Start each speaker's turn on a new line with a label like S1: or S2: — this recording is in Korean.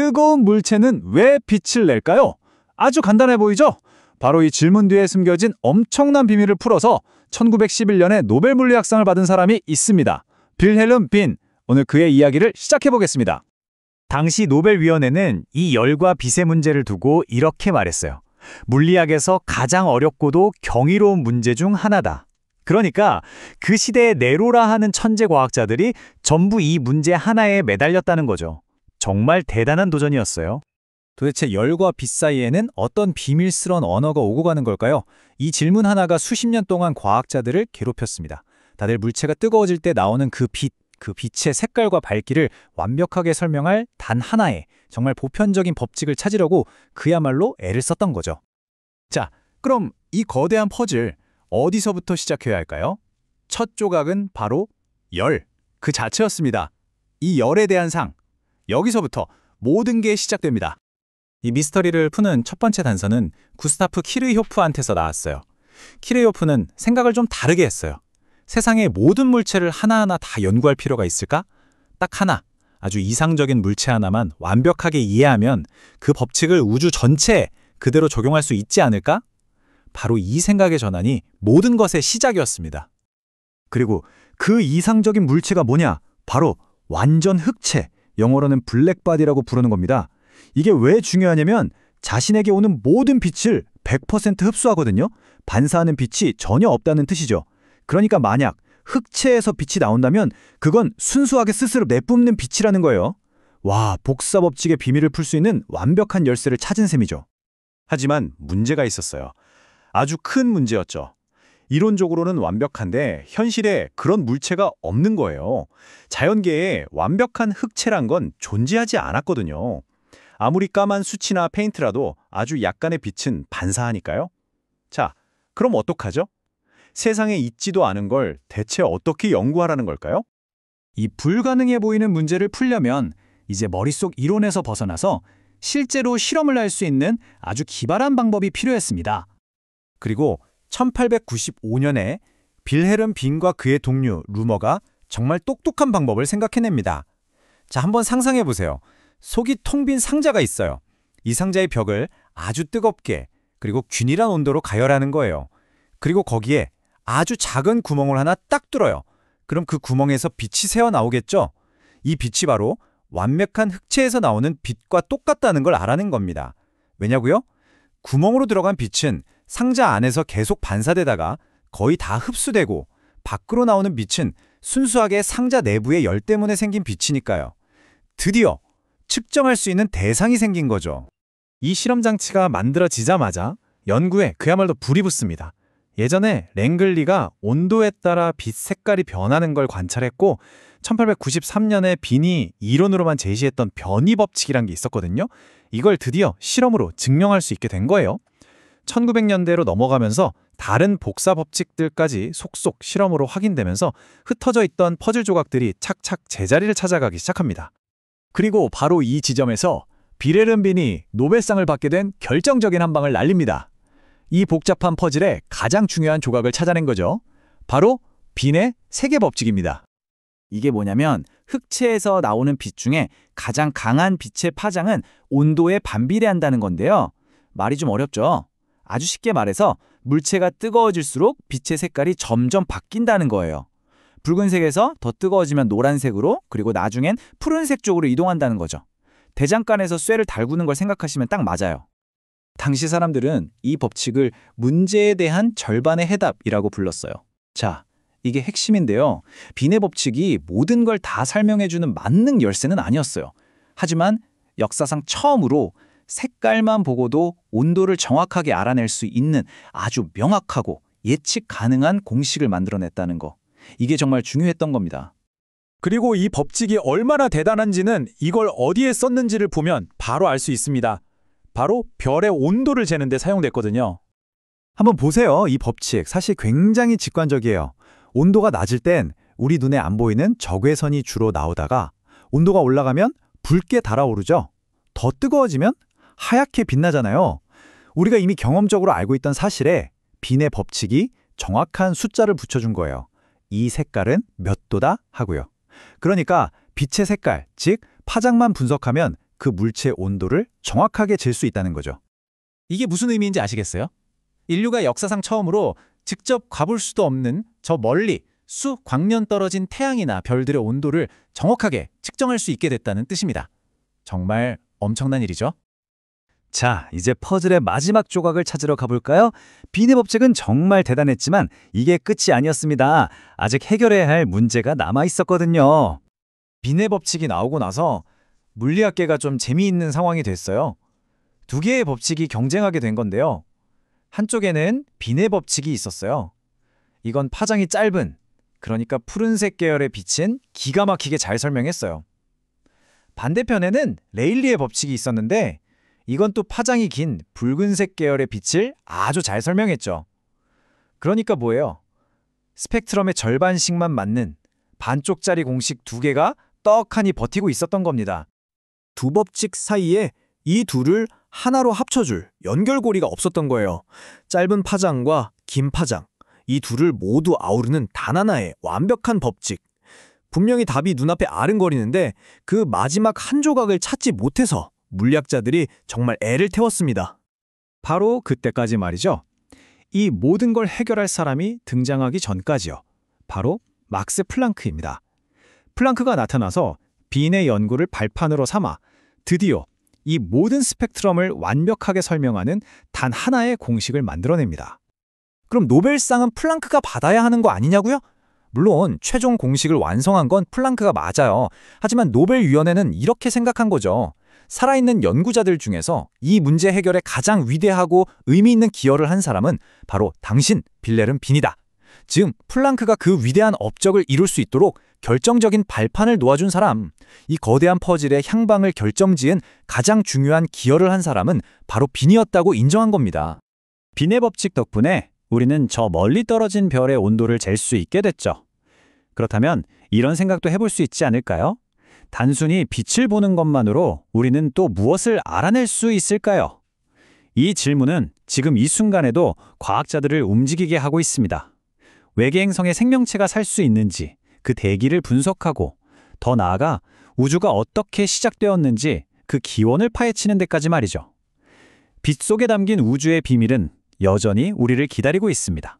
S1: 뜨거운 물체는 왜 빛을 낼까요? 아주 간단해 보이죠? 바로 이 질문 뒤에 숨겨진 엄청난 비밀을 풀어서 1911년에 노벨 물리학상을 받은 사람이 있습니다. 빌헬름 빈. 오늘 그의 이야기를 시작해보겠습니다.
S2: 당시 노벨위원회는 이 열과 빛의 문제를 두고 이렇게 말했어요. 물리학에서 가장 어렵고도 경이로운 문제 중 하나다. 그러니까 그 시대의 네로라 하는 천재 과학자들이 전부 이 문제 하나에 매달렸다는 거죠. 정말 대단한 도전이었어요.
S1: 도대체 열과 빛 사이에는 어떤 비밀스러운 언어가 오고 가는 걸까요? 이 질문 하나가 수십 년 동안 과학자들을 괴롭혔습니다. 다들 물체가 뜨거워질 때 나오는 그 빛의 색깔과 밝기를 완벽하게 설명할 단 하나의 정말 보편적인 법칙을 찾으려고 그야말로 애를 썼던 거죠. 자, 그럼 이 거대한 퍼즐 어디서부터 시작해야 할까요? 첫 조각은 바로 열, 그 자체였습니다. 이 열에 대한 상, 여기서부터 모든 게 시작됩니다. 이 미스터리를 푸는 첫 번째 단서는 구스타프 키르호프한테서 나왔어요. 키르호프는 생각을 좀 다르게 했어요. 세상의 모든 물체를 하나하나 다 연구할 필요가 있을까? 딱 하나, 아주 이상적인 물체 하나만 완벽하게 이해하면 그 법칙을 우주 전체에 그대로 적용할 수 있지 않을까? 바로 이 생각의 전환이 모든 것의 시작이었습니다. 그리고 그 이상적인 물체가 뭐냐? 바로 완전 흑체, 영어로는 블랙바디라고 부르는 겁니다. 이게 왜 중요하냐면 자신에게 오는 모든 빛을 100% 흡수하거든요. 반사하는 빛이 전혀 없다는 뜻이죠. 그러니까 만약 흑체에서 빛이 나온다면 그건 순수하게 스스로 내뿜는 빛이라는 거예요. 와, 복사법칙의 비밀을 풀 수 있는 완벽한 열쇠를 찾은 셈이죠. 하지만 문제가 있었어요. 아주 큰 문제였죠. 이론적으로는 완벽한데 현실에 그런 물체가 없는 거예요. 자연계에 완벽한 흑체란 건 존재하지 않았거든요. 아무리 까만 수치나 페인트라도 아주 약간의 빛은 반사하니까요. 자, 그럼 어떡하죠? 세상에 있지도 않은 걸 대체 어떻게 연구하라는 걸까요? 이 불가능해 보이는 문제를 풀려면 이제 머릿속 이론에서 벗어나서 실제로 실험을 할 수 있는 아주 기발한 방법이 필요했습니다. 그리고 1895년에 빌헬름 빈과 그의 동료 루머가 정말 똑똑한 방법을 생각해냅니다. 자, 한번 상상해 보세요. 속이 텅 빈 상자가 있어요. 이 상자의 벽을 아주 뜨겁게 그리고 균일한 온도로 가열하는 거예요. 그리고 거기에 아주 작은 구멍을 하나 딱 뚫어요. 그럼 그 구멍에서 빛이 새어나오겠죠? 이 빛이 바로 완벽한 흑체에서 나오는 빛과 똑같다는 걸 알아낸 겁니다. 왜냐고요? 구멍으로 들어간 빛은 상자 안에서 계속 반사되다가 거의 다 흡수되고 밖으로 나오는 빛은 순수하게 상자 내부의 열 때문에 생긴 빛이니까요. 드디어 측정할 수 있는 대상이 생긴 거죠. 이 실험 장치가 만들어지자마자 연구에 그야말로 불이 붙습니다. 예전에 랭글리가 온도에 따라 빛 색깔이 변하는 걸 관찰했고 1893년에 빈이 이론으로만 제시했던 변이 법칙이란 게 있었거든요. 이걸 드디어 실험으로 증명할 수 있게 된 거예요. 1900년대로 넘어가면서 다른 복사 법칙들까지 속속 실험으로 확인되면서 흩어져 있던 퍼즐 조각들이 착착 제자리를 찾아가기 시작합니다. 그리고 바로 이 지점에서 빌헬름 빈이 노벨상을 받게 된 결정적인 한 방을 날립니다. 이 복잡한 퍼즐의 가장 중요한 조각을 찾아낸 거죠. 바로 빈의 세계 법칙입니다. 이게 뭐냐면 흑체에서 나오는 빛 중에 가장 강한 빛의 파장은 온도에 반비례한다는 건데요. 말이 좀 어렵죠? 아주 쉽게 말해서 물체가 뜨거워질수록 빛의 색깔이 점점 바뀐다는 거예요. 붉은색에서 더 뜨거워지면 노란색으로 그리고 나중엔 푸른색 쪽으로 이동한다는 거죠. 대장간에서 쇠를 달구는 걸 생각하시면 딱 맞아요. 당시 사람들은 이 법칙을 문제에 대한 절반의 해답이라고 불렀어요. 자, 이게 핵심인데요. 빈의 법칙이 모든 걸 다 설명해주는 만능 열쇠는 아니었어요. 하지만 역사상 처음으로 색깔만 보고도 온도를 정확하게 알아낼 수 있는 아주 명확하고 예측 가능한 공식을 만들어냈다는 거. 이게 정말 중요했던 겁니다. 그리고 이 법칙이 얼마나 대단한지는 이걸 어디에 썼는지를 보면 바로 알 수 있습니다. 바로 별의 온도를 재는 데 사용됐거든요. 한번 보세요. 이 법칙 사실 굉장히 직관적이에요. 온도가 낮을 땐 우리 눈에 안 보이는 적외선이 주로 나오다가 온도가 올라가면 붉게 달아오르죠. 더 뜨거워지면 하얗게 빛나잖아요. 우리가 이미 경험적으로 알고 있던 사실에 빈의 법칙이 정확한 숫자를 붙여준 거예요. 이 색깔은 몇 도다 하고요. 그러니까 빛의 색깔, 즉 파장만 분석하면 그 물체의 온도를 정확하게 잴 수 있다는 거죠. 이게 무슨 의미인지 아시겠어요? 인류가 역사상 처음으로 직접 가볼 수도 없는 저 멀리 수광년 떨어진 태양이나 별들의 온도를 정확하게 측정할 수 있게 됐다는 뜻입니다. 정말 엄청난 일이죠?
S2: 자, 이제 퍼즐의 마지막 조각을 찾으러 가볼까요? 빈의 법칙은 정말 대단했지만 이게 끝이 아니었습니다. 아직 해결해야 할 문제가 남아 있었거든요.
S1: 빈의 법칙이 나오고 나서 물리학계가 좀 재미있는 상황이 됐어요. 두 개의 법칙이 경쟁하게 된 건데요. 한쪽에는 빈의 법칙이 있었어요. 이건 파장이 짧은, 그러니까 푸른색 계열의 빛은 기가 막히게 잘 설명했어요. 반대편에는 레일리의 법칙이 있었는데 이건 또 파장이 긴 붉은색 계열의 빛을 아주 잘 설명했죠. 그러니까 뭐예요? 스펙트럼의 절반씩만 맞는 반쪽짜리 공식 두 개가 떡하니 버티고 있었던 겁니다. 두 법칙 사이에 이 둘을 하나로 합쳐줄 연결고리가 없었던 거예요. 짧은 파장과 긴 파장, 이 둘을 모두 아우르는 단 하나의 완벽한 법칙. 분명히 답이 눈앞에 아른거리는데 그 마지막 한 조각을 찾지 못해서 물리학자들이 정말 애를 태웠습니다. 바로 그때까지 말이죠. 이 모든 걸 해결할 사람이 등장하기 전까지요. 바로 막스 플랑크입니다. 플랑크가 나타나서 빈의 연구를 발판으로 삼아 드디어 이 모든 스펙트럼을 완벽하게 설명하는 단 하나의 공식을 만들어냅니다. 그럼 노벨상은 플랑크가 받아야 하는 거 아니냐고요? 물론 최종 공식을 완성한 건 플랑크가 맞아요. 하지만 노벨위원회는 이렇게 생각한 거죠. 살아있는 연구자들 중에서 이 문제 해결에 가장 위대하고 의미 있는 기여를 한 사람은 바로 당신, 빌레름 빈이다. 즉, 플랑크가 그 위대한 업적을 이룰 수 있도록 결정적인 발판을 놓아준 사람, 이 거대한 퍼즐의 향방을 결정지은 가장 중요한 기여를 한 사람은 바로 빈이었다고 인정한 겁니다. 빈의 법칙 덕분에 우리는 저 멀리 떨어진 별의 온도를 잴 수 있게 됐죠. 그렇다면 이런 생각도 해볼 수 있지 않을까요? 단순히 빛을 보는 것만으로 우리는 또 무엇을 알아낼 수 있을까요? 이 질문은 지금 이 순간에도 과학자들을 움직이게 하고 있습니다. 외계 행성에 생명체가 살 수 있는지 그 대기를 분석하고 더 나아가 우주가 어떻게 시작되었는지 그 기원을 파헤치는 데까지 말이죠. 빛 속에 담긴 우주의 비밀은 여전히 우리를 기다리고 있습니다.